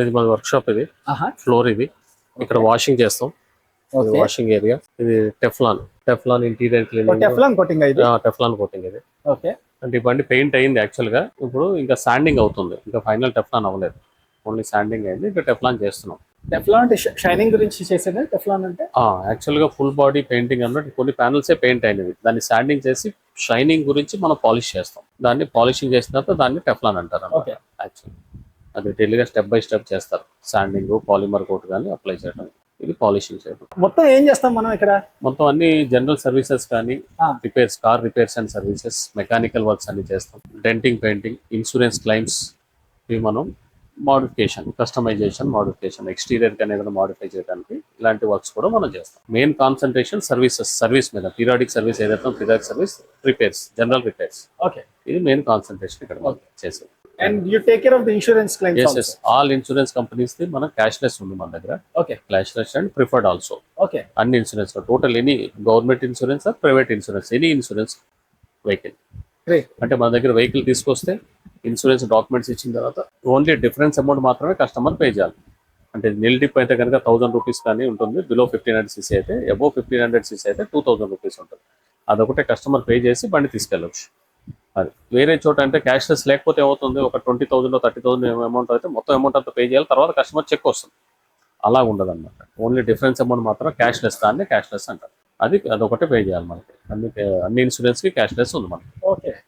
ఇది మన work shop. ఇది ఫ్లోర్. ఇది ఇక్కడ వాషింగ్ చేస్తాం. Washing area. ఇది Teflon interior cleaning. Teflon coating ఇది. అంటే ఈ బండి పెయింట్ అయింది యాక్చువల్ గా. ఇప్పుడు ఇంకా శాండింగ్ అవుతుంది. ఇంకా ఫైనల్ టెఫ్లాన్ అవ్వలేదు. ఓన్లీ శాండింగ్ అయింది. ఇంకా టెఫ్లాన్ చేస్తున్నాం. టెఫ్లాన్ అంటే షైనింగ్ గురించి చేసేది. టెఫ్లాన్ అంటే యాక్చువల్ గా ఫుల్ బాడీ పెయింటింగ్ అన్నట్టు కొన్ని ప్యానల్సే పెయింట్ అయినవి. దాన్ని శాండింగ్ చేసి షైనింగ్ గురించి మనం పాలిష్ చేస్తాం. దాన్ని పాలిషింగ్ చేసిన తర్వాత దాన్ని టెఫ్లాన్ అంటారు. యాక్చువల్ అది డైలీగా స్టెప్ బై స్టెప్ చేస్తారు. శాండింగ్, పాలిమర్ కోట్ కానీ అప్లై చేయడం, ఇది పాలిషింగ్ చేయడం. మొత్తం ఏం చేస్తాం మనం ఇక్కడ? మొత్తం అన్ని జనరల్ సర్వీసెస్ కానీ repairs, car repairs and services, mechanical works అన్ని చేస్తాం. డెంటింగ్, పెయింటింగ్, ఇన్సూరెన్స్ క్లైమ్స్, ఇవి మనం మోడిఫికేషన్, కస్టమైజేషన్, మోడిఫికేషన్, ఎక్స్టీరియర్ కానీ ఏదైనా మోడిఫై చేయడానికి ఇలాంటి వర్క్స్ కూడా మనం చేస్తాం. మెయిన్ కాన్సన్ట్రేషన్ సర్వీస్ మీద. పీరియాడిక్ సర్వీస్ ఏదైతే periodic service, repairs, general repairs, ఇది మెయిన్ కాన్సన్ట్రేషన్ ఇక్కడ చేసేది. And you take care of the insurance claims also? Yes. All insurance companies ది మన క్యాష్లెస్ ఉంది మన దగ్గర. Cashless and preferred also. అన్ని insurance total any government insurance or private insurance, any insurance vehicle. అంటే మన దగ్గర వెహికల్ తీసుకొస్తే ఇన్సూరెన్స్ డాక్యుమెంట్స్ ఇచ్చిన తర్వాత ఓన్లీ డిఫరెన్స్ అమౌంట్ మాత్రమే కస్టమర్ పే చేయాలి. అంటే నిల్ డిప్ అయితే కనుక 1000 రూపీస్ కానీ ఉంటుంది. బిలో 1500 cc అయితే, అబోవ్ 1500 cc అయితే 2000 రూపీస్ ఉంటుంది. అదొకటే కస్టమర్ పే చేసి బండి తీసుకెళ్ళచ్చు. అది వేరే చోట అంటే క్యాష్లెస్ లేకపోతే ఏమవుతుంది, ఒక 20,000 30,000 అమౌంట్ అయితే మొత్తం అమౌంట్ అంతా పే చేయాలి. తర్వాత కస్టమర్ చెక్ వస్తుంది. అలా ఉండదు అనమాట. ఓన్లీ డిఫరెన్స్ అమౌంట్ మాత్రం క్యాష్లెస్, దాన్ని క్యాష్లెస్ అంటారు. అదొకటే పే చేయాలి మనకి. అన్ని ఇన్సూరెన్స్ కి క్యాష్లెస్ ఉంది మనకి.